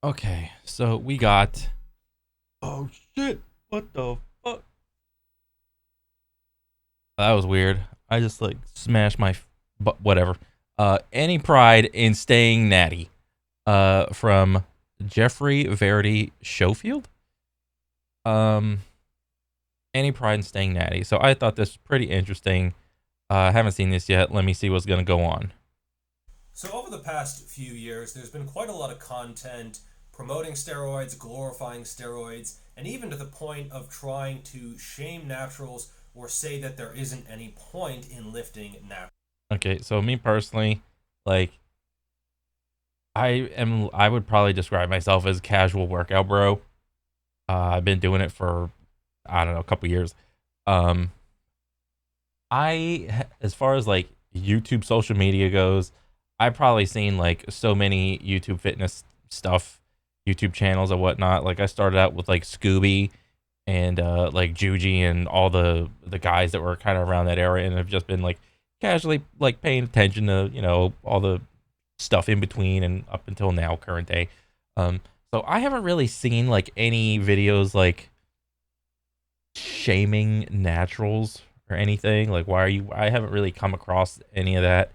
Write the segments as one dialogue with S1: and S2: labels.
S1: Okay, so we got. Oh shit! What the fuck? That was weird. I just like smashed my. But whatever. Any pride in staying natty? From Jeffrey Verity Schofield. Um, any pride in staying natty? So I thought this was pretty interesting. I haven't seen this yet. Let me see what's gonna go on.
S2: So, over the past few years, there's been quite a lot of content promoting steroids, glorifying steroids, and even to the point of trying to shame naturals or say that there isn't any point in lifting naturals.
S1: Okay, so me personally, like I would probably describe myself as casual workout bro. I've been doing it for I don't know a couple years. Um, as far as like YouTube social media goes, I've probably seen like so many YouTube fitness stuff, YouTube channels and whatnot. Like I started out with like Scooby and like Juji and all the guys that were kind of around that era, and have just been like casually like paying attention to all the stuff in between and up until now, current day. Um, so I haven't really seen like any videos like shaming naturals or anything. Like, why are you? I haven't really come across any of that.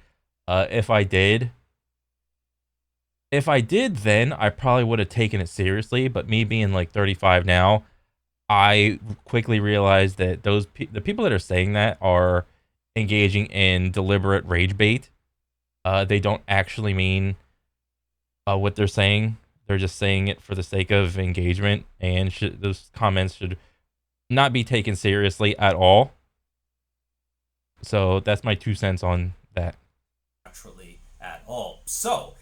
S1: If I did, then I probably would have taken it seriously. But me being like 35 now, I quickly realized that the people that are saying that are engaging in deliberate rage bait. They don't actually mean what they're saying. They're just saying it for the sake of engagement, and those comments should not be taken seriously at all. So that's my 2 cents on that.
S2: Naturally at all. So,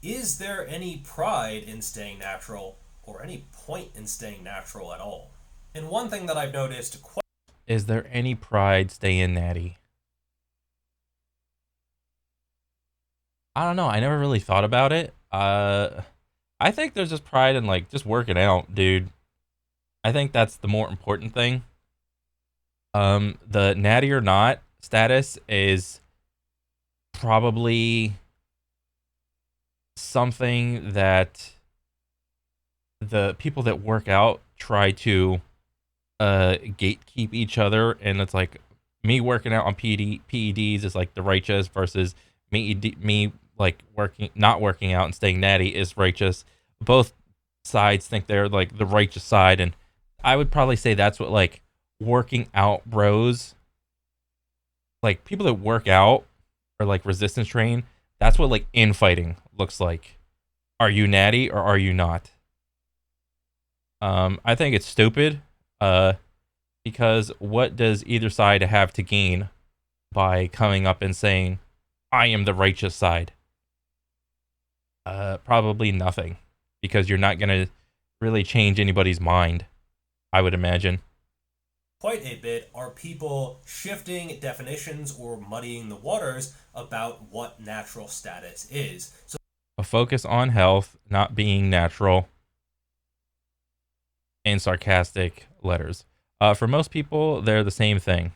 S2: is there any pride in staying natural or any point in staying natural at all? And one thing that I've noticed quite
S1: Is there any pride staying natty? I don't know. I never really thought about it. I think there's just pride in like just working out, dude. I think that's the more important thing. The natty or not status is probably something that the people that work out try to gatekeep each other, and it's like me working out on PEDs is like the righteous versus me like working not working out and staying natty is righteous. Both sides think they're like the righteous side, and I would probably say that's what like working out bros, like people that work out or like resistance train, that's what like infighting looks like. Are you natty or are you not? I think it's stupid. Uh, because what does either side have to gain by coming up and saying, I am the righteous side? Probably nothing, because you're not going to really change anybody's mind, I would imagine.
S2: quite a bit are people shifting definitions or muddying the waters about what natural status is. So
S1: A focus on health, not being natural, in sarcastic letters. For most people, they're the same thing.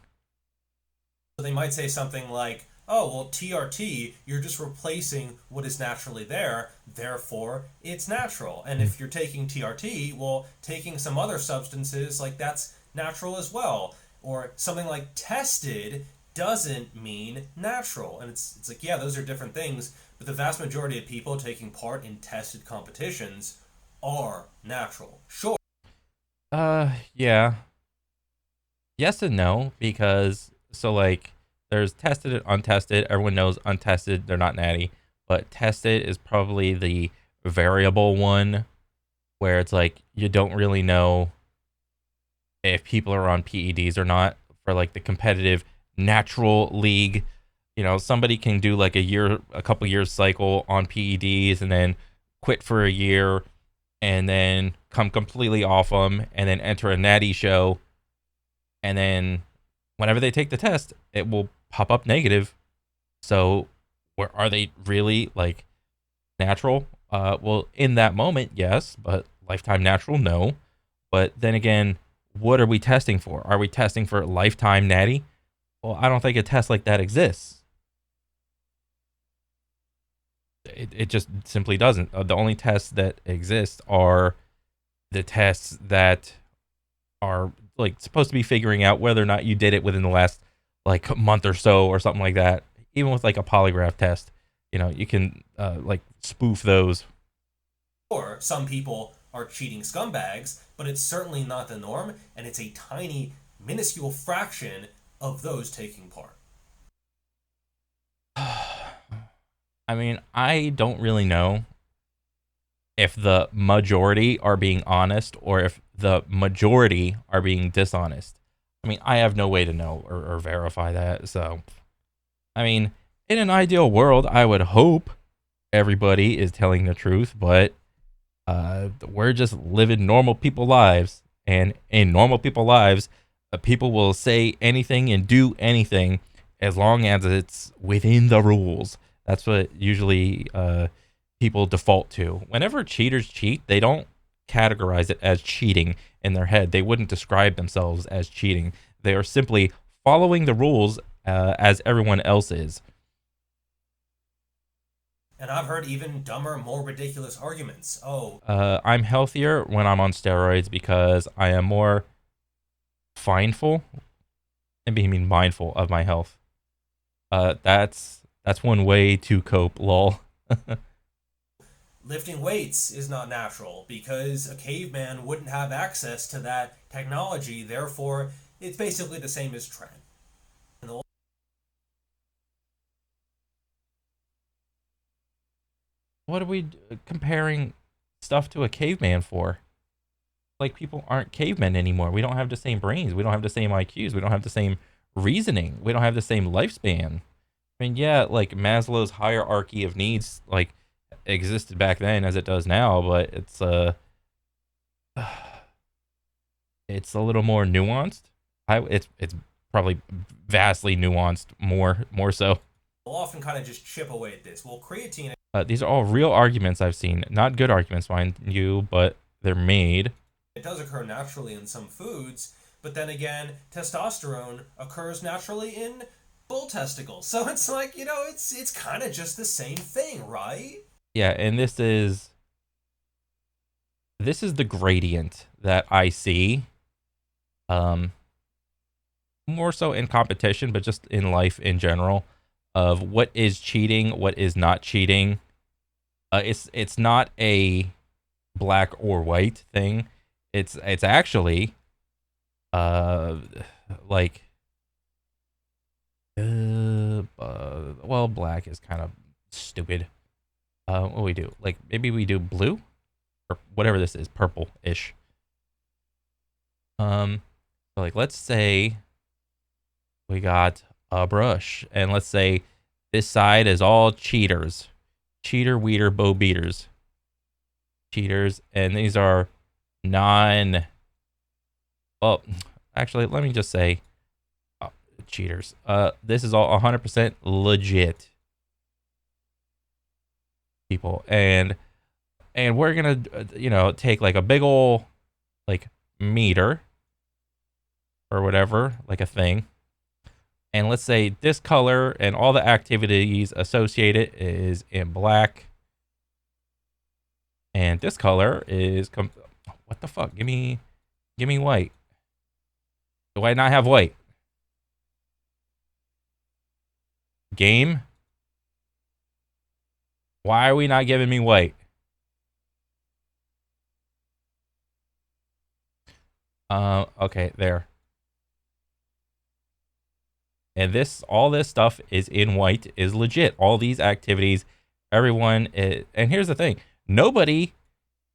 S2: they might say something like, oh, well, TRT, you're just replacing what is naturally there, therefore it's natural. And
S1: Mm.
S2: if you're taking TRT, well, taking some other substances, like that's natural as well. Or something like tested doesn't mean natural. And it's like, yeah, those are different things, but the vast majority of people taking part in tested competitions are natural. Sure,
S1: Yeah. Yes and no, because so like there's tested and untested. Everyone knows untested, they're not natty, but tested is probably the variable one where it's like you don't really know if people are on PEDs or not for like the competitive natural league. Somebody can do like a couple years cycle on PEDs and then quit for a year and then come completely off them and then enter a natty show, and then whenever they take the test, it will pop up negative. So, where are they really like natural? Well, in that moment, yes, but lifetime natural, no. But then again, what are we testing for? Are we testing for lifetime natty? Well, I don't think a test like that exists. It just simply doesn't. The only tests that exist are the tests that are like supposed to be figuring out whether or not you did it within the last like month or so or something like that. Even with like a polygraph test, you can like spoof those.
S2: Or some people are cheating scumbags, but it's certainly not the norm, and it's a tiny, minuscule fraction of those taking part.
S1: I mean, I don't really know if the majority are being honest or if the majority are being dishonest. I mean, I have no way to know or verify that. So, I mean, in an ideal world, I would hope everybody is telling the truth, but we're just living normal people lives. And in normal people lives, people will say anything and do anything as long as it's within the rules. That's what usually people default to. Whenever cheaters cheat, they don't categorize it as cheating in their head. They wouldn't describe themselves as cheating. They are simply following the rules as everyone else is.
S2: And I've heard even dumber, more ridiculous arguments. Oh,
S1: I'm healthier when I'm on steroids because I am more mindful. Maybe I mean mindful of my health. That's one way to cope. Lol.
S2: lifting weights is not natural because a caveman wouldn't have access to that technology. Therefore, it's basically the same as trend.
S1: What are we comparing stuff to a caveman for? Like people aren't cavemen anymore. We don't have the same brains. We don't have the same IQs. We don't have the same reasoning. We don't have the same lifespan. I mean, yeah, like Maslow's hierarchy of needs like existed back then as it does now, but it's a little more nuanced. It's probably vastly nuanced, more so.
S2: We'll often kind of just chip away at this. Well, creatine,
S1: These are all real arguments I've seen, not good arguments, mind you, but they're made.
S2: it does occur naturally in some foods, but then again, testosterone occurs naturally in bull testicles. So it's like, it's kind of just the same thing, right?
S1: Yeah, and this is the gradient that I see. Um, More so in competition, but just in life in general, of what is cheating, what is not cheating. It's not a black or white thing. It's actually uh like well, black is kind of stupid. What do we do? Like maybe we do blue or whatever this is, purple-ish. So like let's say we got a brush, and let's say this side is all cheaters, cheater, weeder, bow beaters, cheaters, and these are non. Well, actually, let me just say, cheaters. This is all 100% legit people, and we're gonna, take like a big ol' like meter or whatever, like a thing. And let's say this color and all the activities associated is in black. And this color is what the fuck? Give me white. Do I not have white? Game? Why are we not giving me white? Okay, there. And all this stuff is in white, is legit. All these activities, everyone is, and here's the thing, nobody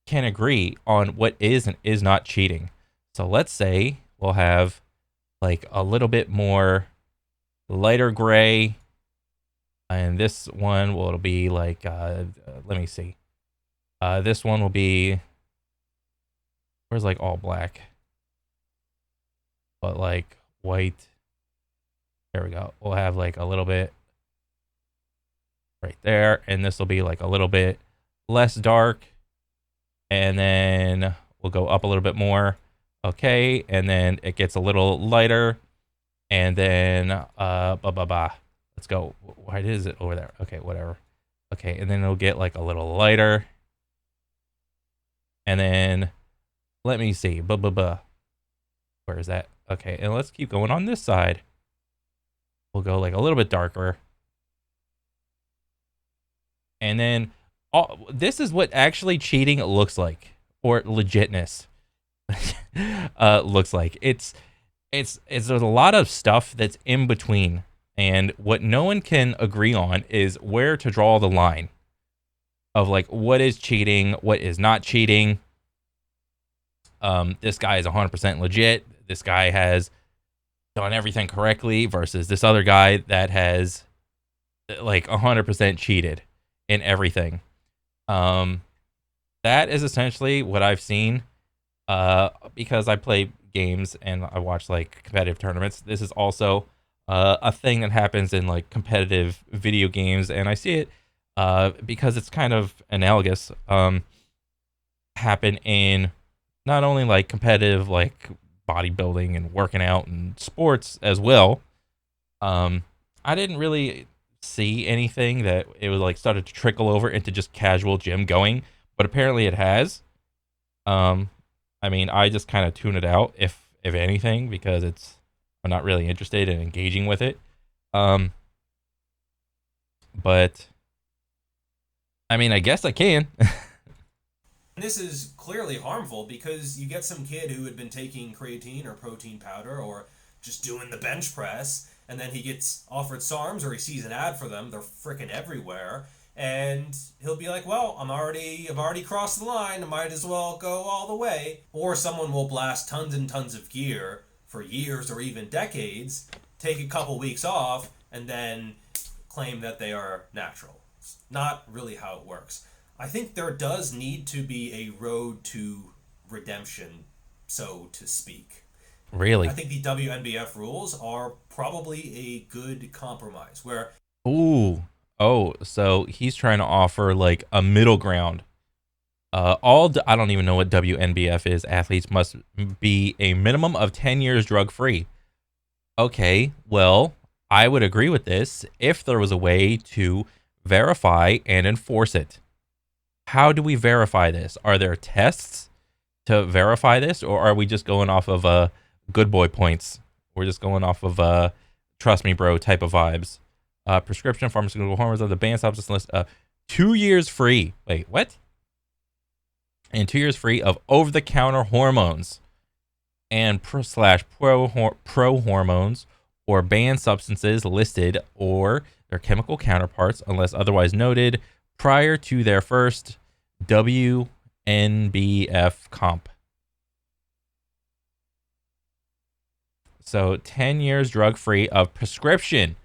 S1: can agree on what is and is not cheating. So let's say we'll have like a little bit more lighter gray, and this one will be like let me see. This one will be, where's like all black, but like white. There we go. We'll have like a little bit right there, and this will be like a little bit less dark, and then we'll go up a little bit more. Okay, and then it gets a little lighter, and then let's go. Why is it over there? Okay, whatever. Okay, and then it'll get like a little lighter. And then let me see. Where is that? Okay, and let's keep going on this side. We'll go like a little bit darker. And then this is what actually cheating looks like, or legitness looks like. It's there's a lot of stuff that's in between, and what no one can agree on is where to draw the line of like what is cheating, what is not cheating. This guy is 100% legit. This guy has done everything correctly versus this other guy that has like 100% cheated in everything. Um, that is essentially what I've seen. Because I play games and I watch like competitive tournaments. This is also a thing that happens in like competitive video games, and I see it because it's kind of analogous. Happen in not only like competitive like bodybuilding and working out and sports as well. I didn't really see anything that it was like started to trickle over into just casual gym going, but apparently it has. Um, I mean, I just kind of tune it out if anything because I'm not really interested in engaging with it. Um, but I mean, I guess I can.
S2: This is clearly harmful because you get some kid who had been taking creatine or protein powder or just doing the bench press, and then he gets offered SARMs or he sees an ad for them. They're freaking everywhere, and he'll be like, "Well, I've already crossed the line. I might as well go all the way." Or someone will blast tons and tons of gear for years or even decades, take a couple weeks off, and then claim that they are natural. It's not really how it works. I think there does need to be a road to redemption, so to speak. I
S1: Really?
S2: think the WNBF rules are probably a good compromise where,
S1: Ooh. Oh, so he's trying to offer like a middle ground. I don't even know what WNBF is. Athletes must be a minimum of 10 years drug free. Okay, well, I would agree with this if there was a way to verify and enforce it. How do we verify this? Are there tests to verify this, or are we just going off of good boy points? We're just going off of trust me, bro type of vibes. Prescription pharmaceutical hormones of the banned substance list. 2 years free. Wait, what? And 2 years free of over the counter hormones and pro hormones or banned substances listed or their chemical counterparts unless otherwise noted prior to their first WNBF comp. So 10 years drug free of prescription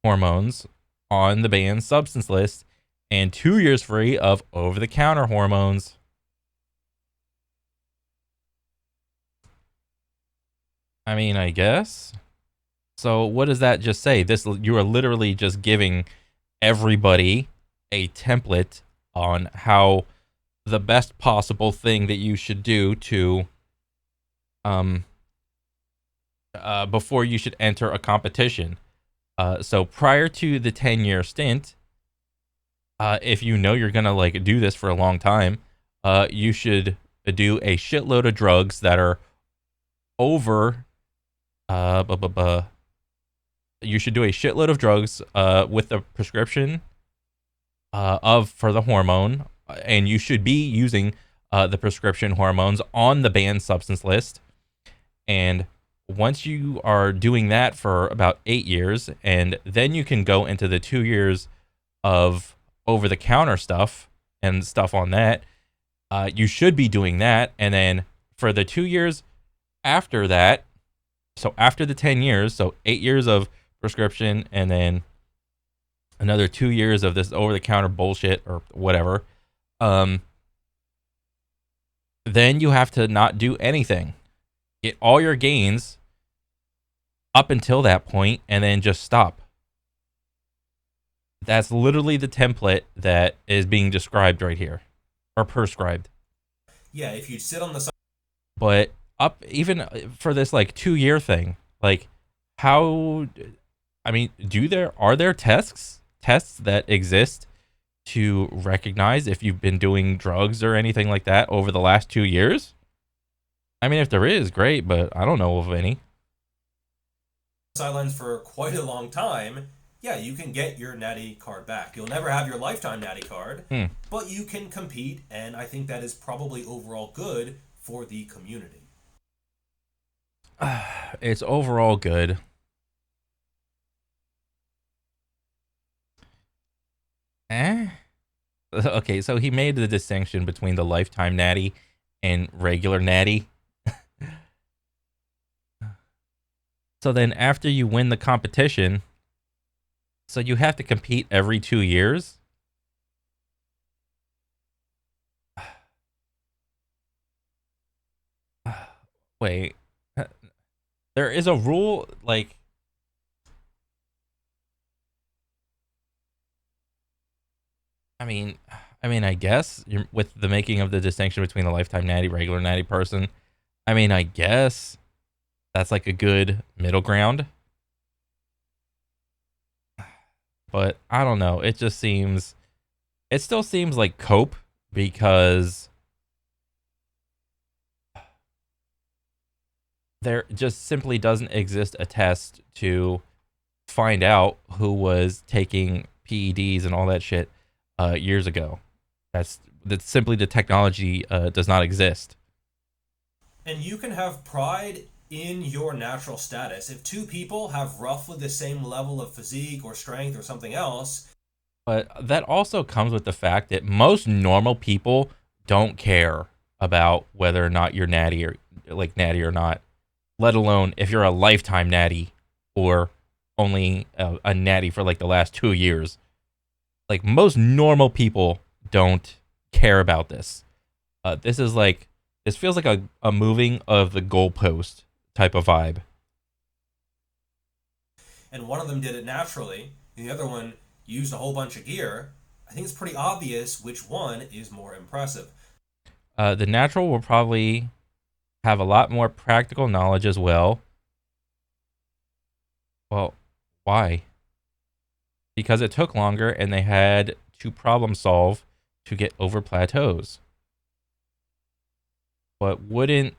S1: hormones on the banned substance list and 2 years free of over the counter hormones. I mean, I guess. So what does that just say? This you are literally just giving everybody a template on how the best possible thing that you should do to um before you should enter a competition. So prior to the 10-year stint, if you know you're gonna like do this for a long time, you should do a shitload of drugs that are over uh, bu- bu- bu- you should do a shitload of drugs with a prescription of for the hormone, and you should be using the prescription hormones on the banned substance list. And once you are doing that for about 8 years, and then you can go into the 2 years of over the counter stuff and stuff on that. You should be doing that, and then for the 2 years after that, so after the 10 years, so 8 years of prescription, and then another 2 years of this over the counter bullshit or whatever. Um, then you have to not do anything. Get all your gains up until that point, and then just stop. That's literally the template that is being described right here, or prescribed.
S2: yeah, if you sit on the side,
S1: But up even for this like 2 year thing, like how? I mean, are there tests that exist to recognize if you've been doing drugs or anything like that over the last 2 years? I mean, if there is, great, but I don't know of any.
S2: Sidelines for quite a long time, yeah, you can get your Natty card back. You'll never have your lifetime Natty card,
S1: Hmm.
S2: but you can compete, and I think that is probably overall good for the community.
S1: It's overall good. Eh? Okay, so he made the distinction between the lifetime natty and regular natty. So then after you win the competition, so you have to compete every 2 years? Wait. There is a rule like I mean I guess you're, with the making of the distinction between the lifetime natty, regular natty person, I mean, I guess that's like a good middle ground. But I don't know. It still seems like cope because there just simply doesn't exist a test to find out who was taking PEDs and all that shit years ago. That's simply the technology does not exist.
S2: And you can have pride in your natural status. If two people have roughly the same level of physique or strength or something else,
S1: But that also comes with the fact that most normal people don't care about whether or not you're natty or like natty or not, let alone if you're a lifetime natty or only a natty for like the last 2 years. Like most normal people don't care about this. This is like this feels like a moving of the goalpost type of vibe.
S2: and one of them did it naturally, and the other one used a whole bunch of gear, I think it's pretty obvious which one is more impressive.
S1: The natural will probably have a lot more practical knowledge as well. Well, why? Because it took longer and they had to problem solve to get over plateaus. But wouldn't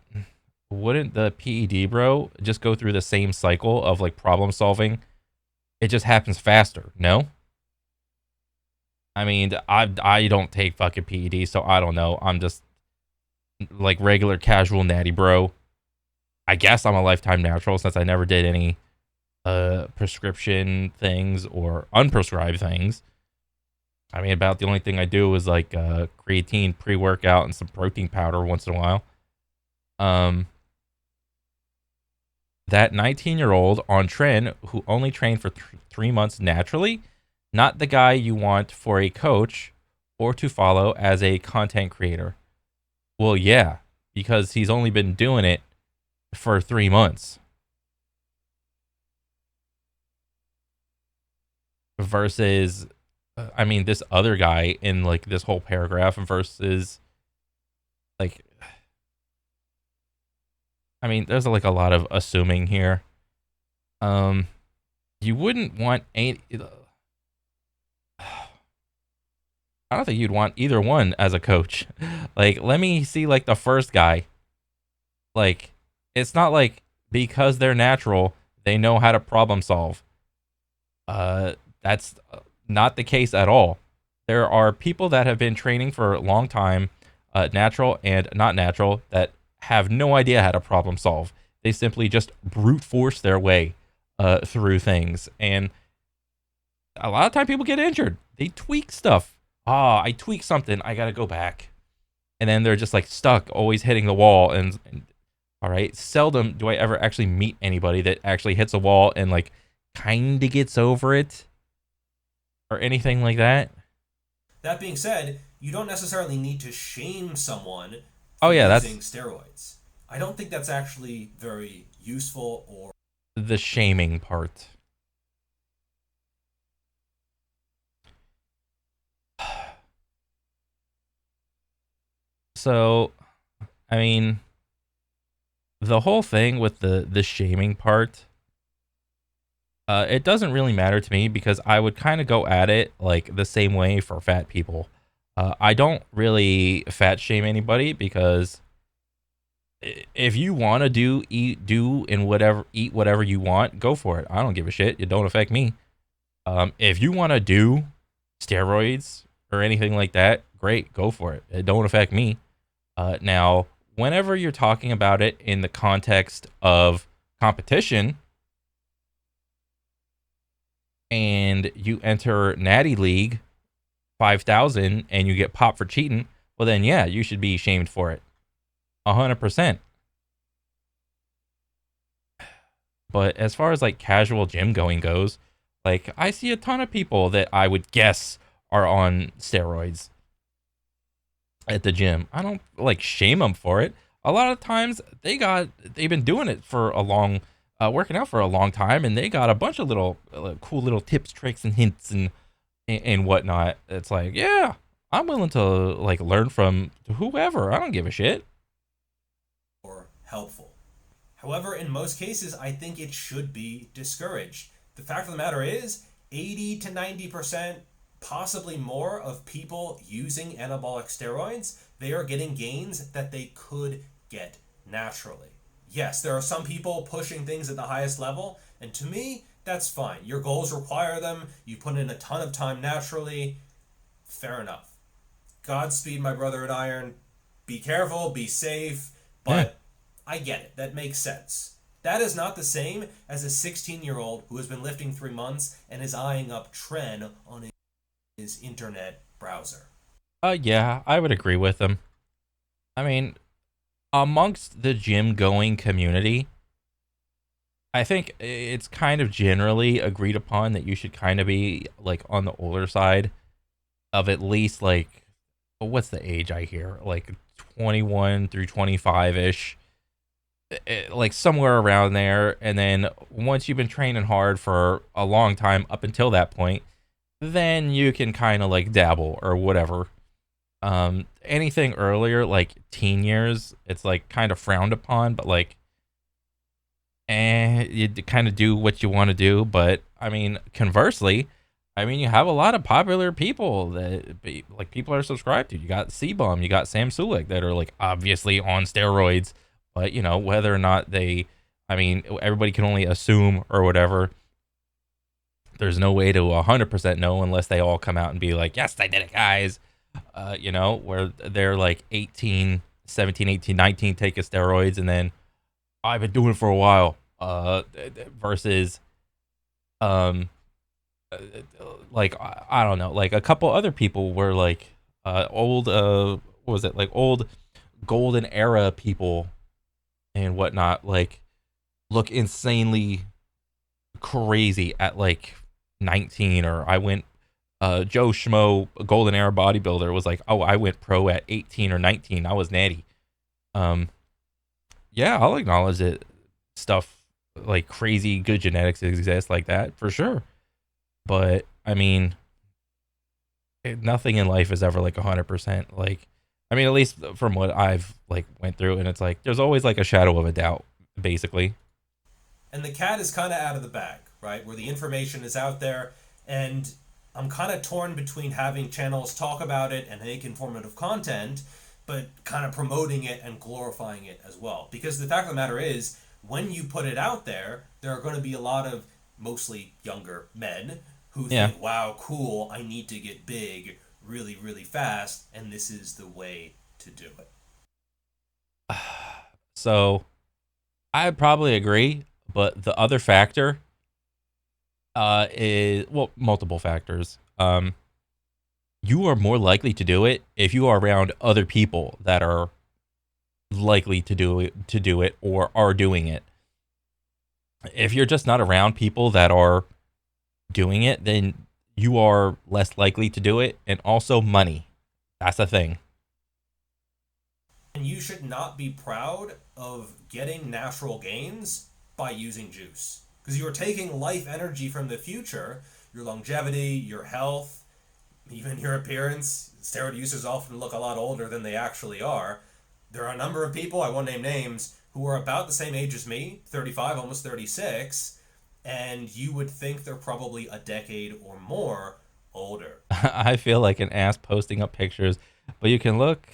S1: the PED bro just go through the same cycle of like problem solving? It just happens faster, no? I mean, I don't take fucking PED, so I don't know. I'm just like regular casual natty bro. I guess I'm a lifetime natural since I never did any prescription things or unprescribed things. I mean, about the only thing I do is like creatine pre workout and some protein powder once in a while. Um, that 19-year-old on trend who only trained for 3 months naturally, not the guy you want for a coach or to follow as a content creator. Well, yeah, because he's only been doing it for 3 months versus, I mean, this other guy in like this whole paragraph versus like, I mean, there's like a lot of assuming here. Um, you wouldn't want any. I don't think you'd want either one as a coach. Like, let me see like the first guy. Like, it's not like because they're natural, they know how to problem solve. That's not the case at all. There are people that have been training for a long time, natural and not natural, that have no idea how to problem solve. They simply just brute force their way through things, and a lot of time people get injured. They tweak stuff. Ah, I tweaked something. I gotta go back, and then they're just like stuck, always hitting the wall. And all right, seldom do I ever actually meet anybody that actually hits a wall and like kind of gets over it or anything like that.
S2: That being said, you don't necessarily need to shame someone
S1: Oh
S2: for
S1: yeah,
S2: using
S1: that's
S2: steroids. I don't think that's actually very useful or.
S1: the shaming part. So, I mean, the whole thing with the shaming part, It doesn't really matter to me because I would kind of go at it like the same way for fat people. I don't really fat shame anybody because if you want to do and whatever eat whatever you want, go for it. I don't give a shit. It don't affect me. If you want to do steroids or anything like that, great, go for it. It don't affect me. Now, whenever you're talking about it in the context of competition and you enter Natty League 5,000 and you get popped for cheating, well then yeah, you should be shamed for it. 100%. But as far as like casual gym going goes, like I see a ton of people that I would guess are on steroids at the gym. I don't like shame them for it. A lot of times they've been doing it for a long working out for a long time and they got a bunch of little cool little tips, tricks and hints and whatnot. It's like, yeah, I'm willing to like learn from whoever. I don't give a shit.
S2: Or helpful. However, in most cases, I think it should be discouraged. The fact of the matter is, 80 to 90%, possibly more, of people using anabolic steroids, they are getting gains that they could get naturally. Yes, there are some people pushing things at the highest level, and to me, that's fine. Your goals require them, you put in a ton of time naturally, fair enough. Godspeed, my brother in iron. Be careful, be safe,
S1: Yeah.
S2: but I get it. That makes sense. That is not the same as a 16-year-old who has been lifting 3 months and is eyeing up Tren on his internet browser.
S1: Yeah, I would agree with them. I mean, amongst the gym going community, I think it's kind of generally agreed upon that you should kind of be like on the older side of at least like what's the age I hear? Like 21 through 25 ish, like somewhere around there. And then once you've been training hard for a long time up until that point, then you can kind of like dabble or whatever. Anything earlier, like teen years, it's like kind of frowned upon, but like, you kind of do what you want to do. But I mean, conversely, I mean, you have a lot of popular people that like people are subscribed to. You got C-Bomb, you got Sam Sulek that are like obviously on steroids, but you know, whether or not they, I mean, everybody can only assume or whatever. There's no way to 100% know unless they all come out and be like, yes, I did it, guys. You know, where they're like 18, 17, 18, 19, taking steroids, and then I've been doing it for a while. Versus, um, like I don't know, like a couple other people were like, old, what was it, like old golden era people and whatnot, like look insanely crazy at like 19, or I went Joe Schmo, golden era bodybuilder, was like, oh, I went pro at 18 or 19. I was natty. Um, yeah, I'll acknowledge that stuff like crazy good genetics exist like that for sure. But I mean, nothing in life is ever like 100%. Like, I mean, at least from what I've like went through, and it's like there's always like a shadow of a doubt, basically.
S2: And the cat is kind of out of the bag, right? Where the information is out there, and I'm kind of torn between having channels talk about it and make informative content, but kind of promoting it and glorifying it as well. Because the fact of the matter is, when you put it out there, there are going to be a lot of mostly younger men who
S1: Yeah.
S2: think, wow, cool, I need to get big really, really fast, and this is the way to do it.
S1: So I probably agree, but the other factor is, well, multiple factors. You are more likely to do it if you are around other people that are likely to do it or are doing it. If you're just not around people that are doing it, then you are less likely to do it. And also money. That's the thing.
S2: And you should not be proud of getting natural gains by using juice. Because you are taking life energy from the future, your longevity, your health, even your appearance. Steroid users often look a lot older than they actually are. There are a number of people, I won't name names, who are about the same age as me, 35, almost 36, and you would think they're probably a decade or more older.
S1: I feel like an ass posting up pictures, but you can look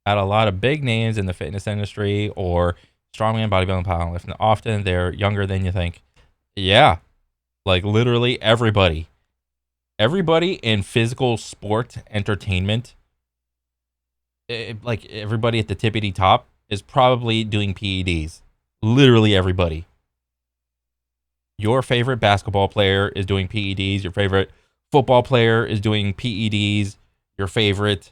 S1: at a lot of big names in the fitness industry or strongman, bodybuilding, powerlifting. Often they're younger than you think. Yeah, like literally everybody. Everybody in physical sport entertainment, like everybody at the tippity top, is probably doing PEDs. Literally everybody. Your favorite basketball player is doing PEDs. Your favorite football player is doing PEDs. Your favorite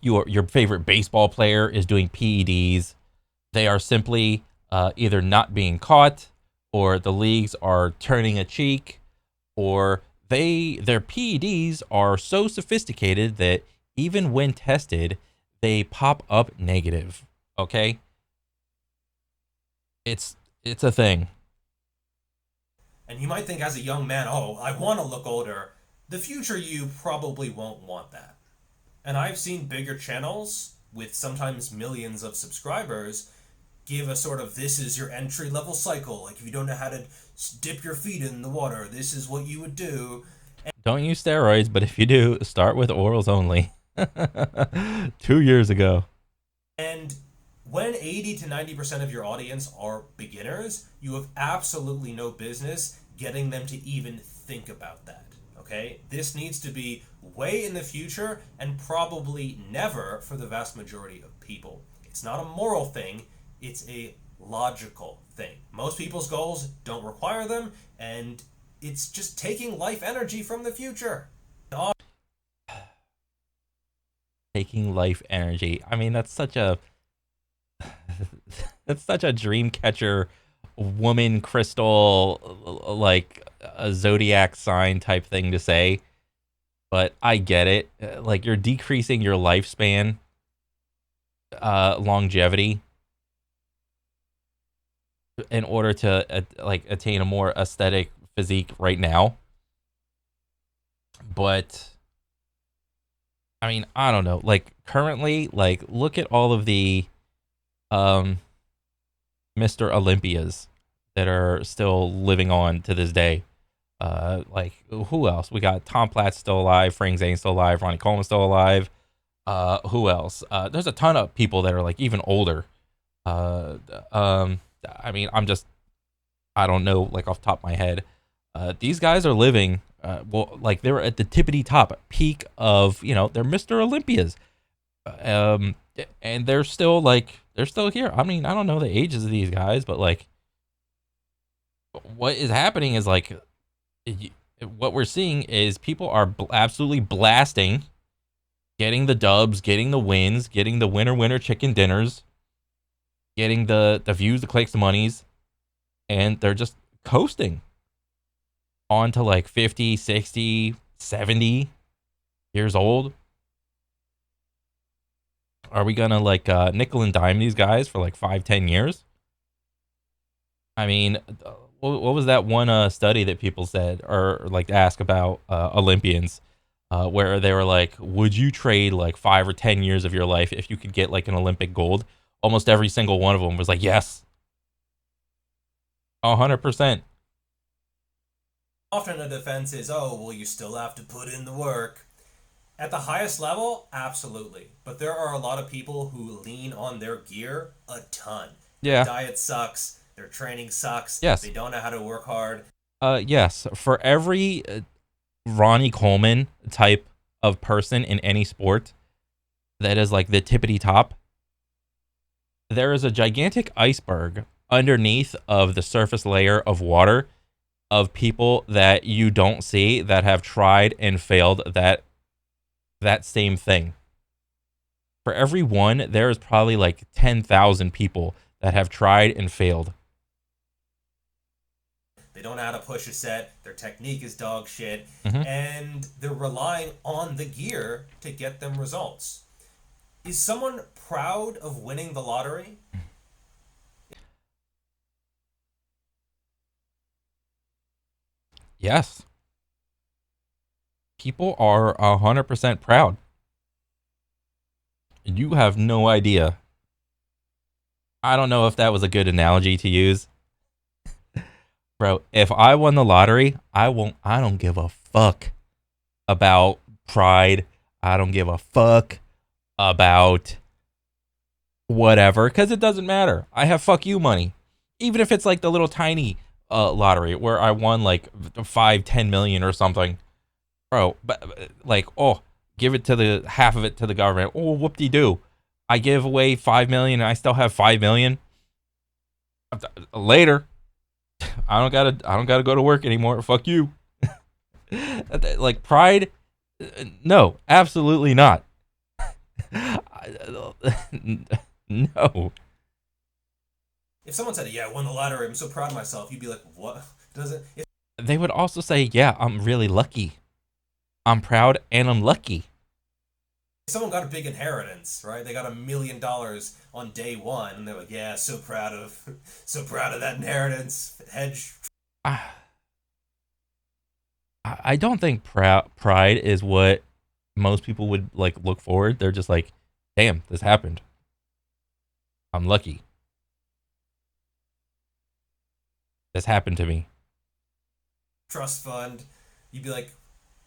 S1: your favorite baseball player is doing PEDs. They are simply either not being caught, or the leagues are turning a cheek, or their PEDs are so sophisticated that even when tested, they pop up negative. Okay, it's a thing.
S2: And you might think, as a young man, oh, I want to look older. The future you probably won't want that. And I've seen bigger channels with sometimes millions of subscribers give a sort of, this is your entry level cycle. Like, if you don't know how to dip your feet in the water, this is what you would do.
S1: Don't use steroids, but if you do, start with orals only. 2 years ago.
S2: And when 80 to 90% of your audience are beginners, you have absolutely no business getting them to even think about that. Okay? This needs to be way in the future and probably never for the vast majority of people. It's not a moral thing, it's a logical thing. Most people's goals don't require them, and it's just taking life energy from the future.
S1: Taking life energy. I mean, that's such a that's such a dream catcher, woman crystal, like a zodiac sign type thing to say. But I get it. Like, you're decreasing your lifespan, longevity, in order to like attain a more aesthetic physique right now. But I mean, I don't know. Like, currently, like, look at all of the um Mr. Olympias that are still living on to this day. Like, who else? We got Tom Platt still alive, Frank Zane still alive, Ronnie Coleman still alive. Who else? There's a ton of people that are like even older. Uh, um, I mean, I don't know, like off the top of my head. These guys are living. Well, like, they were at the tippity top peak of, they're Mr. Olympias. Um, and they're still here. I mean, I don't know the ages of these guys, but like, what is happening is like, what we're seeing is people are absolutely blasting, getting the dubs, getting the wins, getting the winner chicken dinners, getting the views, the clicks, the monies, and they're just coasting on to like 50, 60, 70 years old. Are we gonna like nickel and dime these guys for like 5, 10 years? I mean, what was that one study that people said, or like ask about Olympians, where they were like, would you trade like 5 or 10 years of your life if you could get like an Olympic gold? Almost every single one of them was like, yes, 100%.
S2: Often the defense is, oh, well, you still have to put in the work. At the highest level, absolutely. But there are a lot of people who lean on their gear a ton.
S1: Yeah.
S2: Their diet sucks. Their training sucks.
S1: Yes.
S2: They don't know how to work hard.
S1: Yes. For every Ronnie Coleman type of person in any sport that is like the tippity top, there is a gigantic iceberg underneath of the surface layer of water of people that you don't see that have tried and failed that same thing. For every one, there is probably like 10,000 people that have tried and failed.
S2: They don't know how to push a set. Their technique is dog shit.
S1: Mm-hmm.
S2: And they're relying on the gear to get them results. Is someone proud of winning the lottery?
S1: Yes. People are 100% proud. You have no idea. I don't know if that was a good analogy to use Bro, if I won the lottery, I don't give a fuck about pride. I don't give a fuck about whatever, because it doesn't matter. I have fuck you money. Even if it's like the little tiny lottery where I won like 5-10 million or something. Bro, but like, oh, give it to the half of it to the government. Oh, whoop-de-doo. I give away 5 million and I still have 5 million. Later, I don't gotta go to work anymore. Fuck you. Like pride, no, absolutely not. No.
S2: If someone said, "Yeah, I won the lottery. I'm so proud of myself," you'd be like, "What?" Doesn't if
S1: They would also say, yeah, I'm really lucky. I'm proud and I'm lucky.
S2: someone got a big inheritance, right? They got $1 million on day one, and they're like, "Yeah, so proud of, so proud of that inheritance." Hedge.
S1: I, I don't think pride is what most people would like look forward. They're just like, damn, this happened. I'm lucky. This happened to me.
S2: Trust fund, you'd be like,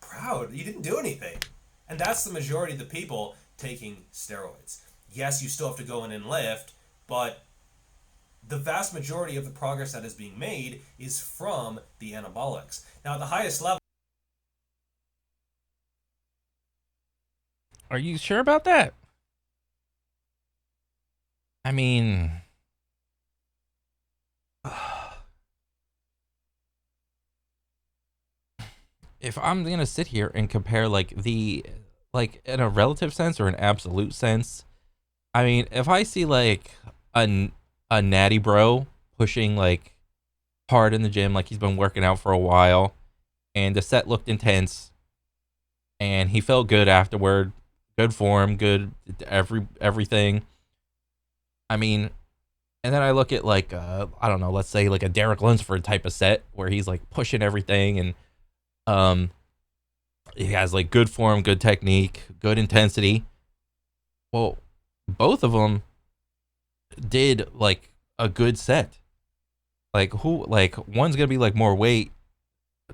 S2: proud. You didn't do anything. And that's the majority of the people taking steroids. Yes, you still have to go in and lift, but the vast majority of the progress that is being made is from the anabolics. Now, at the highest level,
S1: Are you sure about that? I mean, if I'm gonna sit here and compare like in a relative sense or an absolute sense, I mean, if I see like a natty bro pushing like hard in the gym, like he's been working out for a while, and the set looked intense, and he felt good afterward, good form, good everything. I mean, and then I look at like I don't know, let's say like a Derek Lunsford type of set where he's like pushing everything and um he has like good form, good technique, good intensity. Well, both of them did like a good set. Like one's gonna be like more weight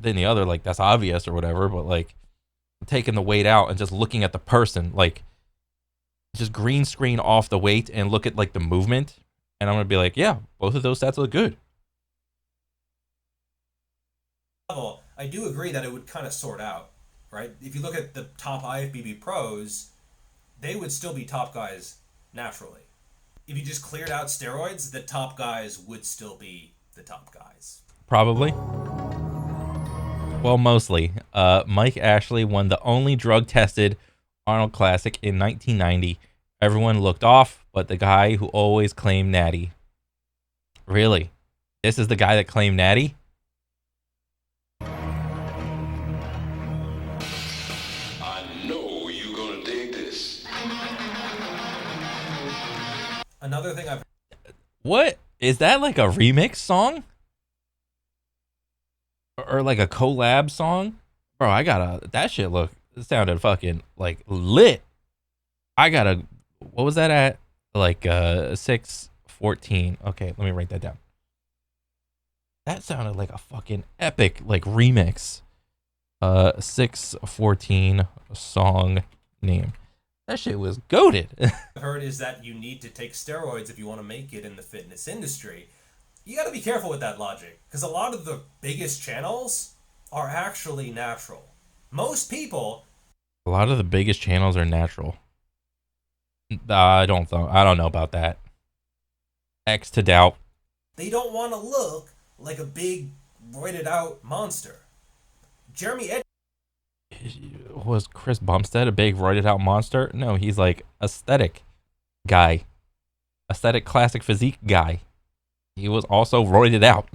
S1: than the other, like that's obvious or whatever, but like taking the weight out and just looking at the person, like just green screen off the weight and look at like the movement, and I'm gonna be like, yeah, both of those sets look good.
S2: I do agree that it would kind of sort out, right? If you look at the top IFBB pros, they would still be top guys naturally. If you just cleared out steroids, the top guys would still be the top guys.
S1: Probably. Well, mostly. Mike Ashley won the only drug tested Arnold Classic in 1990. Everyone looked off, but the guy who always claimed Natty. Really? This is the guy that claimed Natty?
S3: I know you're gonna dig this.
S2: Another thing I've
S1: What? Is that like a remix song? Or like a collab song? Bro, I gotta. That shit it sounded fucking like lit. I gotta. What was that at? Like 6:14. Okay, let me write that down. That sounded like a fucking epic like remix. 6:14 song name. That shit was goated.
S2: heard is that you need to take steroids if you want to make it in the fitness industry. You got to be careful with that logic, because a lot of the biggest channels are actually natural. Most people,
S1: A lot of the biggest channels are natural. I don't know about that. X to doubt.
S2: they don't want to look like a big roided out monster. Jeremy Ed
S1: Was Chris Bumstead a big roided out monster? No, he's like aesthetic guy. Aesthetic classic physique guy. He was also roided out.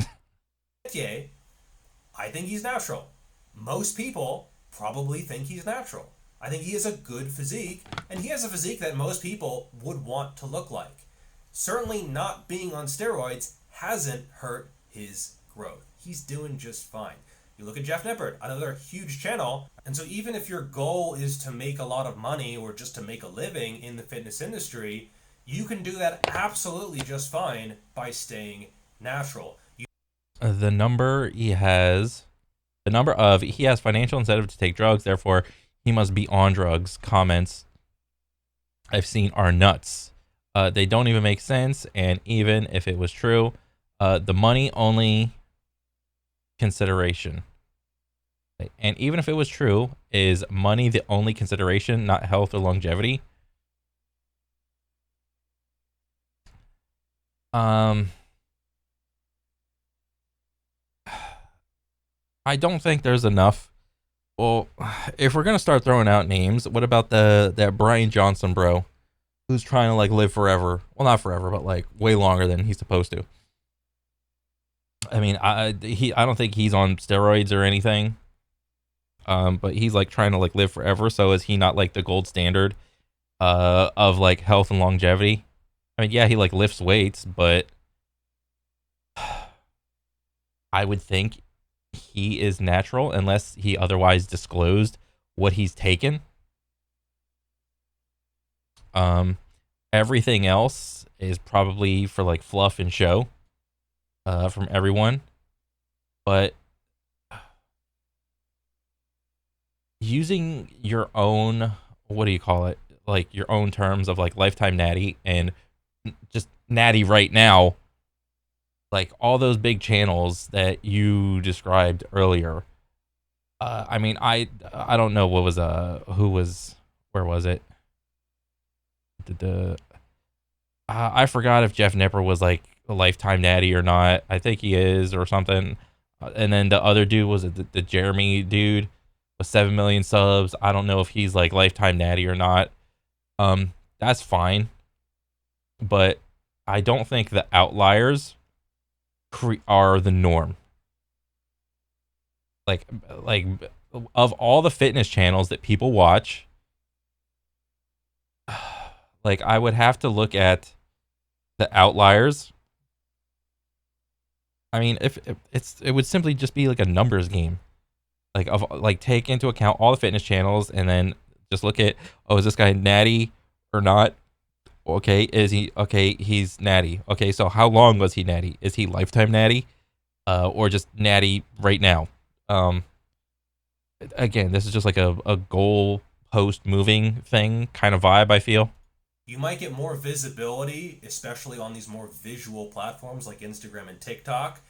S2: I think he's natural. Most people probably think he's natural. I think he has a good physique, and he has a physique that most people would want to look like. Certainly not being on steroids hasn't hurt his growth. He's doing just fine. You look at Jeff Nippert, another huge channel, and so even if your goal is to make a lot of money or just to make a living in the fitness industry, you can do that absolutely just fine by staying natural.
S1: the number he has, the number of he has financial incentive to take drugs, therefore he must be on drugs. Comments I've seen are nuts. They don't even make sense, and even if it was true, the money only consideration. And even if it was true, is money the only consideration, not health or longevity? I don't think there's enough. Well, if we're gonna start throwing out names, what about that Brian Johnson bro, who's trying to like live forever? Well, not forever, but like way longer than he's supposed to. I mean, I don't think he's on steroids or anything. But he's like trying to like live forever. So is he not like the gold standard of like health and longevity? I mean, yeah, he like lifts weights, but I would think he is natural unless he otherwise disclosed what he's taken. Everything else is probably for like fluff and show from everyone. But using your own, what do you call it? Like your own terms of like lifetime natty and just natty right now, like all those big channels that you described earlier. I mean, I don't know what was who was, where was it? I forgot if Jeff Nipper was like a lifetime natty or not. I think he is or something. And then the other dude was the Jeremy dude with 7 million subs. I don't know if he's like lifetime natty or not. That's fine, but I don't think the outliers are the norm. Like of all the fitness channels that people watch, like I would have to look at the outliers. I mean, if it would simply just be like a numbers game. Like of like take into account all the fitness channels and then just look at, oh, is this guy natty or not? Okay, is he okay? He's natty. Okay, so how long was he natty? Is he lifetime natty, or just natty right now? Again, this is just like a goal post moving thing kind of vibe. I feel
S2: You might get more visibility, especially on these more visual platforms like Instagram and TikTok,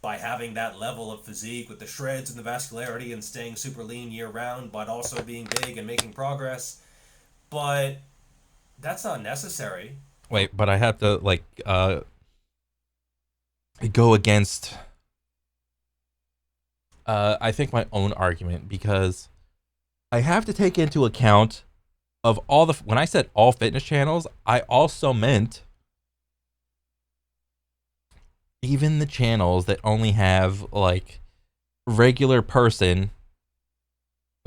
S2: by having that level of physique with the shreds and the vascularity and staying super lean year round, but also being big and making progress. But that's not necessary.
S1: wait, but I have to like go against I think my own argument because I have to take into account of all the when I said all fitness channels, I also meant even the channels that only have like regular person,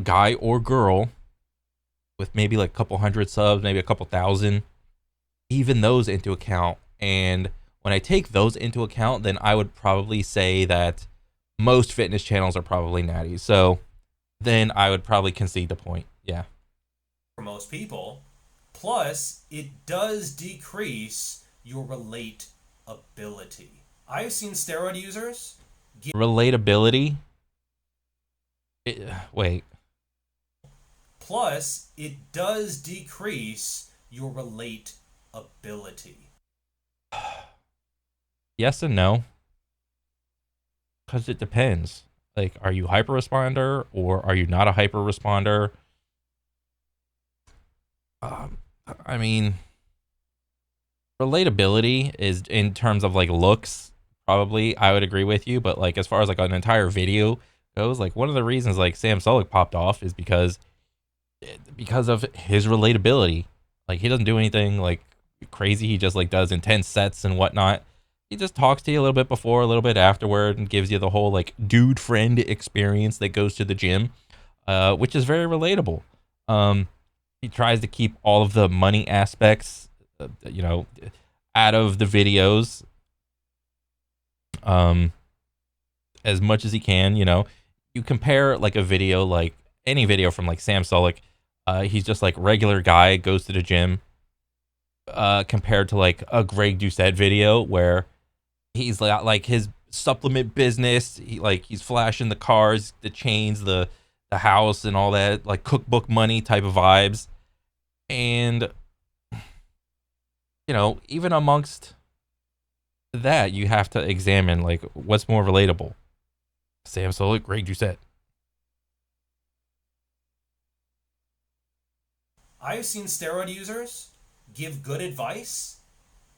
S1: guy or girl, with maybe like a couple hundred subs, maybe a couple thousand, even those into account. And when I take those into account, then I would probably say that most fitness channels are probably natty. So then I would probably concede the point. Yeah.
S2: For most people. Plus, it does decrease your relatability. I've seen steroid users
S1: Relatability. Wait.
S2: Plus, it does decrease your relatability.
S1: Yes and no. Because it depends. Like, are you hyper responder or are you not a hyper responder? I mean, relatability is in terms of like looks, probably I would agree with you. But like as far as like an entire video goes, like one of the reasons like Sam Sulek popped off is because of his relatability. Like he doesn't do anything like crazy. He just like does intense sets and whatnot. He just talks to you a little bit before, a little bit afterward, and gives you the whole like dude friend experience that goes to the gym, which is very relatable. He tries to keep all of the money aspects, out of the videos, as much as he can. You compare like a video, like any video from like Sam Sulek, he's just like regular guy goes to the gym, compared to like a Greg Doucette video where he's like his supplement business. He's flashing the cars, the chains, the house, and all that, like cookbook money type of vibes. And even amongst that, you have to examine like what's more relatable. Sam Solik, Greg Doucette.
S2: I've seen steroid users give good advice,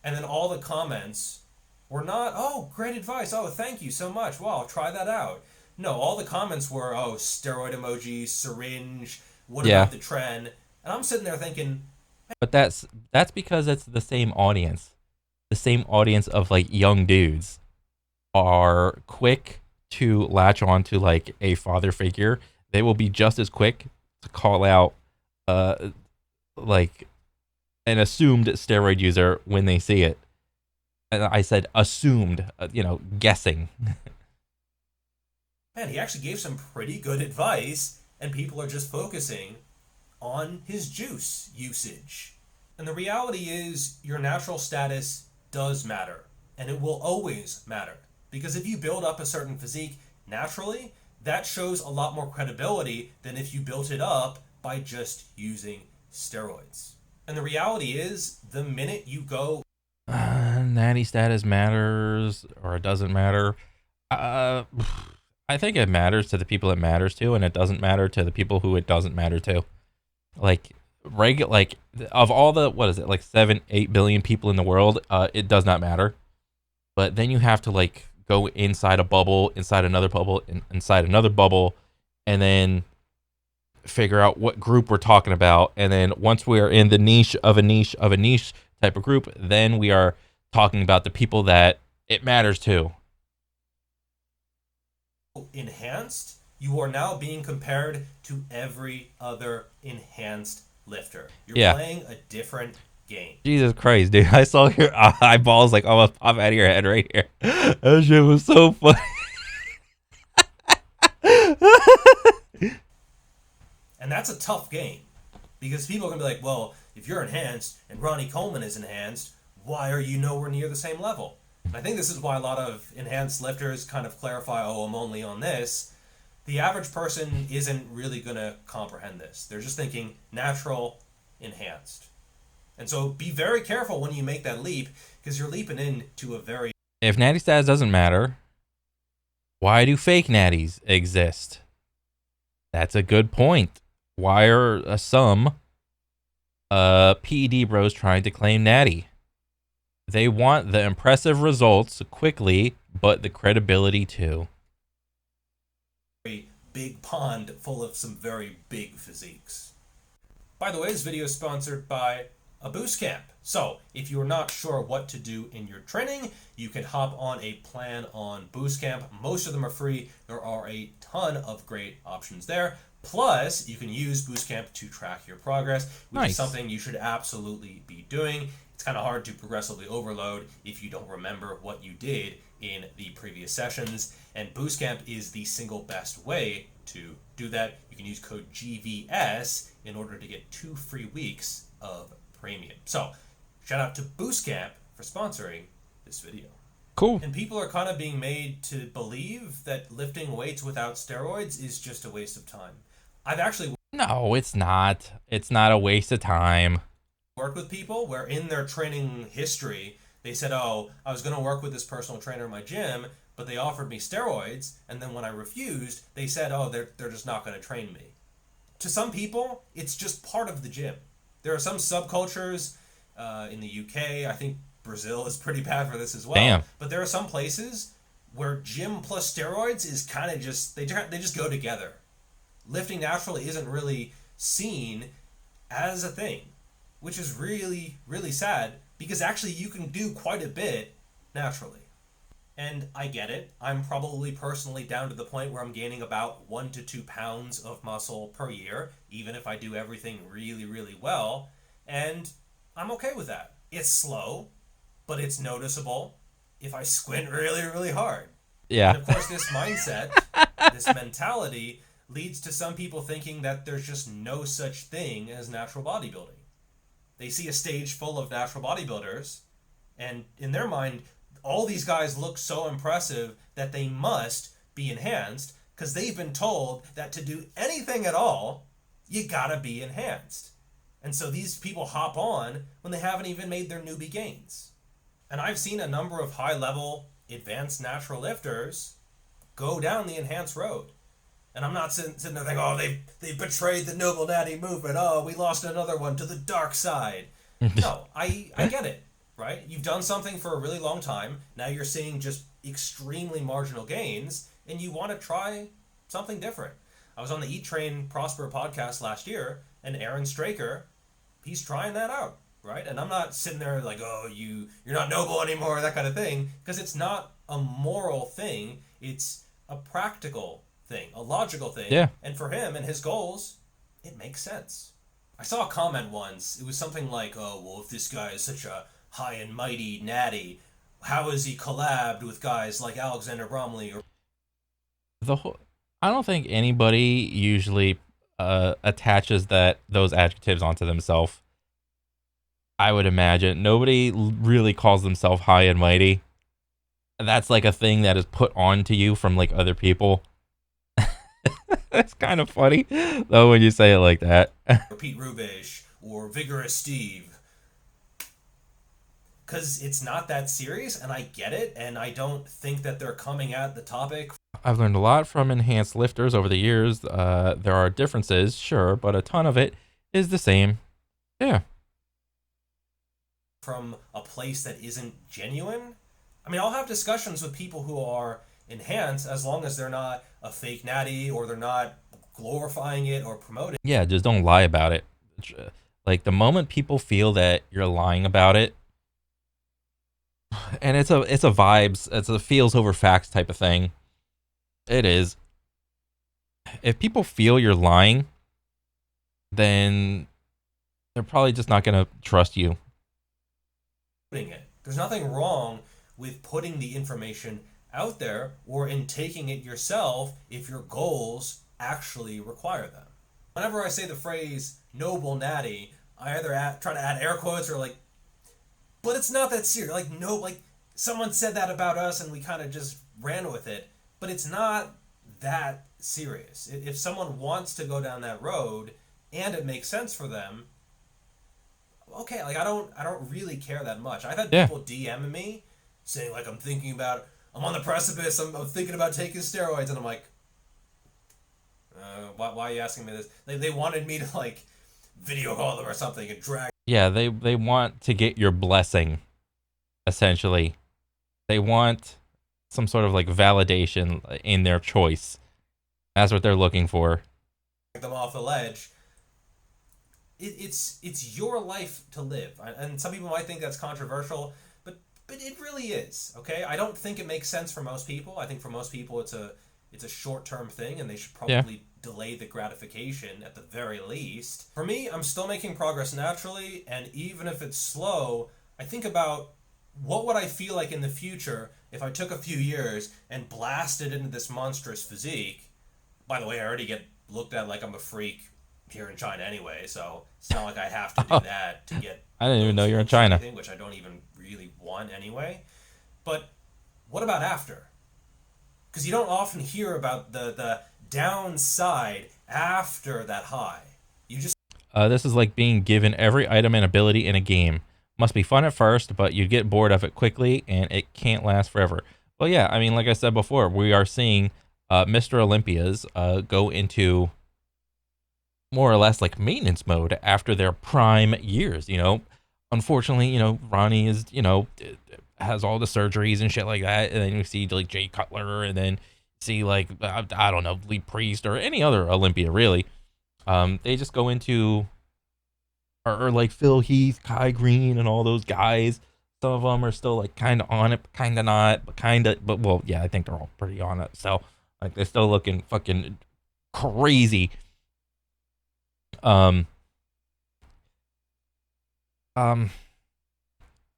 S2: and then all the comments were not, oh, great advice. Oh, thank you so much. Wow, I'll try that out. No, all the comments were, oh, steroid emoji, syringe, what
S1: Yeah,
S2: about the trend? And I'm sitting there thinking,
S1: but that's because it's the same audience. The same audience of like young dudes are quick to latch on to like a father figure. They will be just as quick to call out uh like an assumed steroid user when they see it. And I said assumed, guessing.
S2: man, he actually gave some pretty good advice, and people are just focusing on his juice usage. And the reality is, your natural status does matter, and it will always matter. Because if you build up a certain physique naturally, that shows a lot more credibility than if you built it up by just using steroids. And the reality is, the minute you go,
S1: Natty status matters or it doesn't matter. Uh, I think it matters to the people it matters to, and it doesn't matter to the people who it doesn't matter to. Like like of all the, what is it, like 7-8 billion people in the world, it does not matter. But then you have to like go inside a bubble, inside another bubble, inside another bubble, and then figure out what group we're talking about. And then once we are in the niche of a niche of a niche type of group, then we are talking about the people that it matters to.
S2: enhanced, you are now being compared to every other enhanced lifter. You're
S1: Yeah.
S2: playing a different game.
S1: Jesus Christ, dude. I saw your eyeballs like almost pop out of your head right here. That shit was so funny.
S2: And that's a tough game. Because people are going to be like, well, if you're enhanced and Ronnie Coleman is enhanced, why are you nowhere near the same level? And I think this is why a lot of enhanced lifters kind of clarify, oh, I'm only on this. The average person isn't really going to comprehend this. They're just thinking natural, enhanced. And so be very careful when you make that leap, because you're leaping into a very...
S1: If natty stats doesn't matter, why do fake natties exist? That's a good point. Why are some PED bros trying to claim natty? They want the impressive results quickly, but the credibility too.
S2: very big pond full of some very big physiques. By the way, this video is sponsored by a boost camp. So if you're not sure what to do in your training, you can hop on a plan on boost camp. Most of them are free. There are a ton of great options there. Plus, you can use boost camp to track your progress, which
S1: Nice.
S2: is something you should absolutely be doing. It's kind of hard to progressively overload if you don't remember what you did in the previous sessions, and boost camp is the single best way to do that. You can use code GVS in order to get 2 free weeks of premium. So shout out to boost camp for sponsoring this video.
S1: Cool.
S2: And people are kind of being made to believe that lifting weights without steroids is just a waste of time. I've actually
S1: No, it's not. It's not a waste of time.
S2: worked with people where in their training history they said, oh, I was going to work with this personal trainer in my gym, but they offered me steroids, and then when I refused, they said, oh, they're just not going to train me. To some people, it's just part of the gym. There are some subcultures in the UK, I think Brazil is pretty bad for this as well.
S1: Damn.
S2: But there are some places where gym plus steroids is kind of just, they just go together. Lifting naturally isn't really seen as a thing, which is really, really sad, because actually you can do quite a bit naturally. And I get it. I'm probably personally down to the point where I'm gaining about 1 to 2 pounds of muscle per year, even if I do everything really, really well. And I'm okay with that. It's slow, but it's noticeable if I squint really, really hard.
S1: Yeah.
S2: And of course, this mindset, this mentality, leads to some people thinking that there's just no such thing as natural bodybuilding. They see a stage full of natural bodybuilders, and in their mind, all these guys look so impressive that they must be enhanced because they've been told that to do anything at all, you gotta be enhanced. And so these people hop on when they haven't even made their newbie gains. And I've seen a number of high-level advanced natural lifters go down the enhanced road. And I'm not sitting there thinking, oh, they betrayed the noble natty movement. Oh, we lost another one to the dark side. No, I get it, right? You've done something for a really long time. Now you're seeing just extremely marginal gains, and you want to try something different. I was on the Eat Train Prosper podcast last year, and Aaron Straker, he's trying that out, right? And I'm not sitting there like, oh, you're not noble anymore, that kind of thing, because it's not a moral thing. It's a practical thing, a logical thing.
S1: Yeah.
S2: And for him and his goals, it makes sense. I saw a comment once. It was something like, oh, well, if this guy is such a high and mighty natty, how has he collabed with guys like Alexander Bromley?
S1: I don't think anybody usually attaches those adjectives onto themselves. I would imagine nobody really calls themselves high and mighty. That's like a thing that is put onto you from like other people. It's kind of funny though when you say it like that.
S2: Or Pete Rubish or Vigorous Steve. Because it's not that serious, and I get it, and I don't think that they're coming at the topic.
S1: I've learned a lot from enhanced lifters over the years. There are differences, sure, but a ton of it is the same. Yeah.
S2: From a place that isn't genuine. I mean, I'll have discussions with people who are enhanced as long as they're not a fake natty or they're not glorifying it or promoting.
S1: Yeah, just don't lie about it. Like the moment people feel that you're lying about it, and it's a vibes, it's a feels over facts type of thing. It is. If people feel you're lying, then they're probably just not going to trust you.
S2: There's nothing wrong with putting the information out there or in taking it yourself if your goals actually require them. Whenever I say the phrase noble natty, I either try to add air quotes or like, but it's not that serious. Like, no, like someone said that about us and we kind of just ran with it, but it's not that serious. If someone wants to go down that road and it makes sense for them, okay, like I don't really care that much. I've had people DM me saying like I'm on the precipice, I'm thinking about taking steroids, and I'm like, why are you asking me this? They wanted me to like video call them or something and drag.
S1: Yeah, they want to get your blessing, essentially. They want some sort of like validation in their choice. That's what they're looking for.
S2: Them off the ledge. It's your life to live, and some people might think that's controversial, but it really is. Okay, I don't think it makes sense for most people. I think for most people it's a short-term thing, and they should probably delay the gratification at the very least. For me, I'm still making progress naturally, and even if it's slow, I think about what would I feel like in the future if I took a few years and blasted into this monstrous physique. By the way, I already get looked at like I'm a freak here in China anyway, so it's not like I have to do that to get.
S1: I didn't even know you're in China.
S2: Anything, which I don't even really want anyway. But what about after? Because you don't often hear about the downside after that high. You just.
S1: This is like being given every item and ability in a game. Must be fun at first, but you get bored of it quickly, and it can't last forever. Well, yeah, I mean, like I said before, we are seeing Mr. Olympias go into more or less like maintenance mode after their prime years. You know, unfortunately, you know, Ronnie is, you know, has all the surgeries and shit like that, and then you see like Jay Cutler, and then see like I don't know, Lee Priest or any other Olympia really. They just go into or like Phil Heath, Kai Green, and all those guys. Some of them are still like kind of on it, kind of not, but well, yeah, I think they're all pretty on it. So like they're still looking fucking crazy. I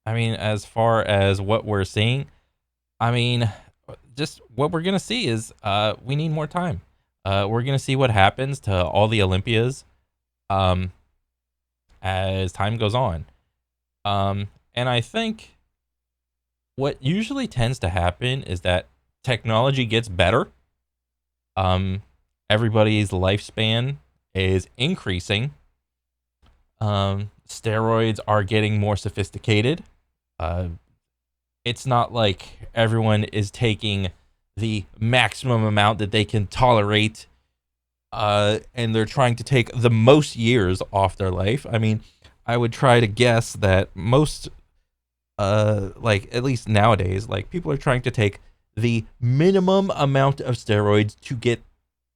S1: mean, as far as what we're seeing, I mean, just what we're gonna see is we need more time. We're gonna see what happens to all the Olympias as time goes on. And I think what usually tends to happen is that technology gets better, everybody's lifespan is increasing. Steroids are getting more sophisticated. It's not like everyone is taking the maximum amount that they can tolerate, and they're trying to take the most years off their life. I mean, I would try to guess that most, like at least nowadays, like people are trying to take the minimum amount of steroids to get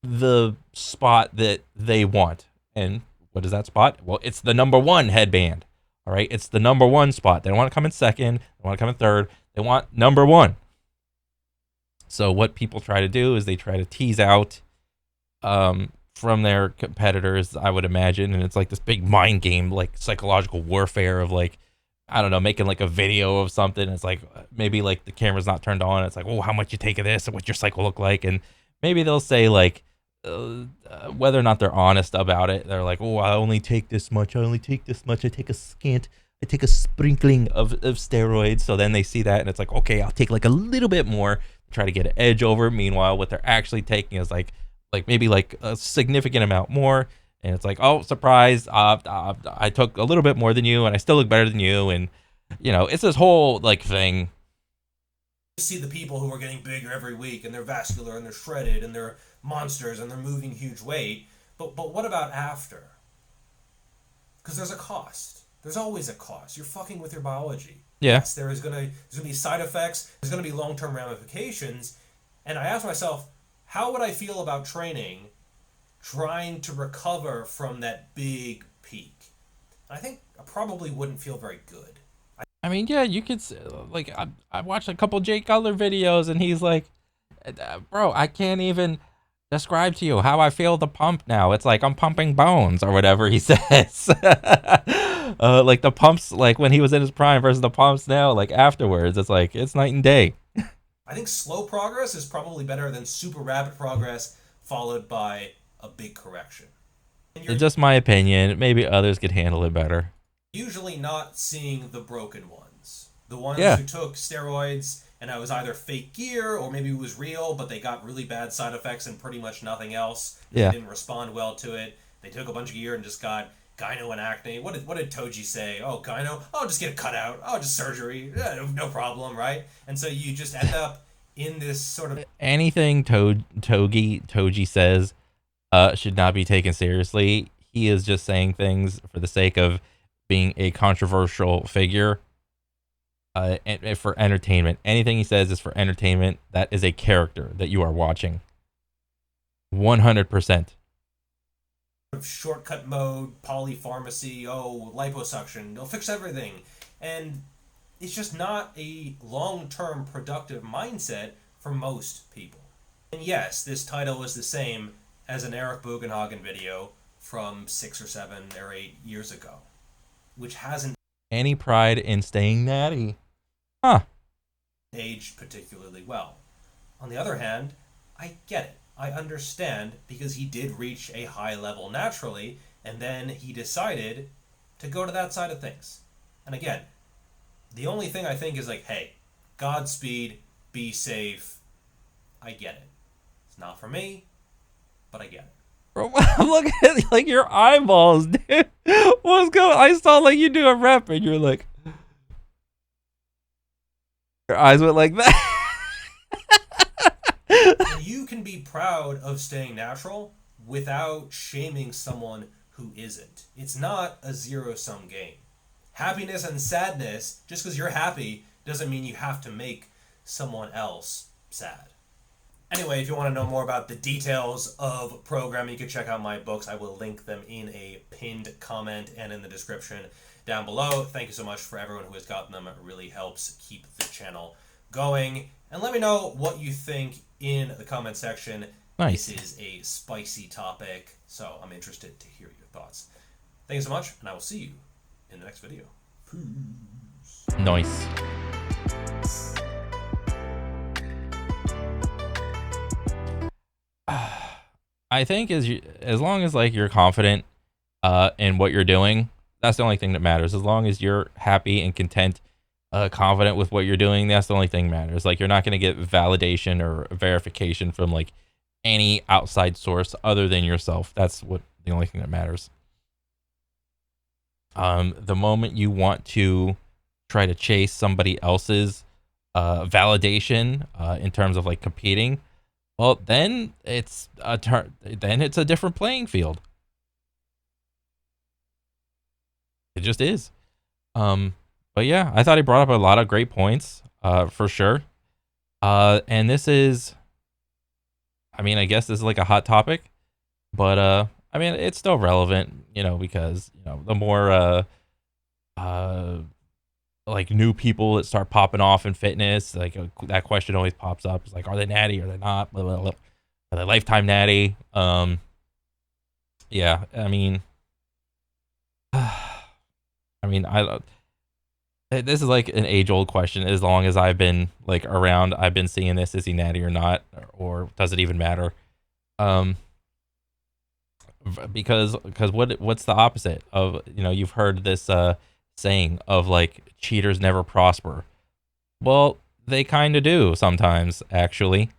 S1: the spot that they want. And what is that spot? Well, it's the number one headband. All right, it's the number one spot. They don't want to come in second. They want to come in third. They want number one. So what people try to do is they try to tease out from their competitors, I would imagine, and it's like this big mind game, like psychological warfare of like, I don't know, making like a video of something. It's like maybe like the camera's not turned on. It's like, oh, how much you take of this and what's your cycle look like? And maybe they'll say like, whether or not they're honest about it, they're like, oh, I only take this much. I only take this much. I take a sprinkling of steroids. So then they see that and it's like, okay, I'll take like a little bit more, try to get an edge over. Meanwhile, what they're actually taking is like maybe like a significant amount more. And it's like, oh, surprise, I took a little bit more than you and I still look better than you. And, you know, it's this whole like thing.
S2: You see the people who are getting bigger every week and they're vascular and they're shredded and they're monsters and they're moving huge weight. But what about after? Because there's a cost. There's always a cost. You're fucking with your biology.
S1: Yeah.
S2: Yes, there's gonna be side effects. There's gonna be long-term ramifications. And I asked myself, how would I feel about training, trying to recover from that big peak? I think I probably wouldn't feel very good.
S1: I mean, yeah, you could like I watched a couple Jake Cutler videos and he's like, bro, I can't even describe to you how I feel the pump now. It's like I'm pumping bones or whatever he says. Like the pumps, like when he was in his prime versus the pumps now, like afterwards, it's like it's night and day.
S2: I think slow progress is probably better than super rapid progress followed by a big correction.
S1: It's just my opinion. Maybe others could handle it better.
S2: Usually not seeing the broken ones. The ones
S1: Yeah.
S2: who took steroids and it was either fake gear or maybe it was real, but they got really bad side effects and pretty much nothing else.
S1: Yeah.
S2: They didn't respond well to it. They took a bunch of gear and just got gyno and acne. What did Toji say? Oh, gyno? Oh, just get it cut out. Oh, just surgery. Yeah, no problem, right? And so you just end up in this sort of...
S1: Anything Toji says should not be taken seriously. He is just saying things for the sake of being a controversial figure, and for entertainment. Anything he says is for entertainment. That is a character that you are watching. 100%.
S2: Shortcut mode, polypharmacy, liposuction, they'll fix everything. And it's just not a long-term productive mindset for most people. And yes, this title is the same as an Eric Bugenhagen video from 6 or 7 or 8 years ago, which hasn't
S1: Any pride in staying natty. Huh.
S2: aged particularly well. On the other hand, I get it. I understand because he did reach a high level naturally, and then he decided to go to that side of things. And again, the only thing I think is like, hey, Godspeed, be safe. I get it. It's not for me, but I get it.
S1: Bro, I'm looking at like your eyeballs, dude. What's going? I saw like you do a rep and you're like, your eyes went like that.
S2: And you can be proud of staying natural without shaming someone who isn't. It's not a zero-sum game. Happiness and sadness, just because you're happy, doesn't mean you have to make someone else sad. Anyway, if you want to know more about the details of programming, you can check out my books. I will link them in a pinned comment and in the description down below. Thank you so much for everyone who has gotten them. It really helps keep the channel going. And let me know what you think in the comment section.
S1: Nice.
S2: This is a spicy topic, so I'm interested to hear your thoughts. Thank you so much, and I will see you in the next video. Peace.
S1: Nice. I think as long as like you're confident in what you're doing, that's the only thing that matters. As long as you're happy and content confident with what you're doing, that's the only thing that matters. Like, you're not going to get validation or verification from like any outside source other than yourself. That's what the only thing that matters. The moment you want to try to chase somebody else's validation in terms of like competing, well, then it's a different playing field. It just is. But yeah, I thought he brought up a lot of great points, for sure. And this is, I mean, I guess this is like a hot topic, but I mean, it's still relevant, because the more like new people that start popping off in fitness, like that question always pops up. It's like, are they natty? Are they not? Blah, blah, blah. Are they lifetime natty? Yeah, I mean, this is like an age-old question. As long as I've been like around, I've been seeing this. Is he natty or not, or does it even matter? Because what's the opposite of, you've heard this saying of like cheaters never prosper. Well, they kind of do sometimes, actually.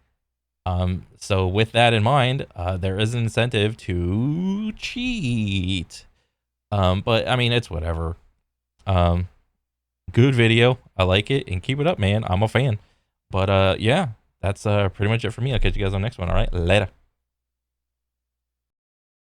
S1: So with that in mind, there is an incentive to cheat. But I mean, it's whatever. Good video. I like it, and keep it up, man. I'm a fan. But yeah, that's pretty much it for me. I'll catch you guys on the next one. All right, later.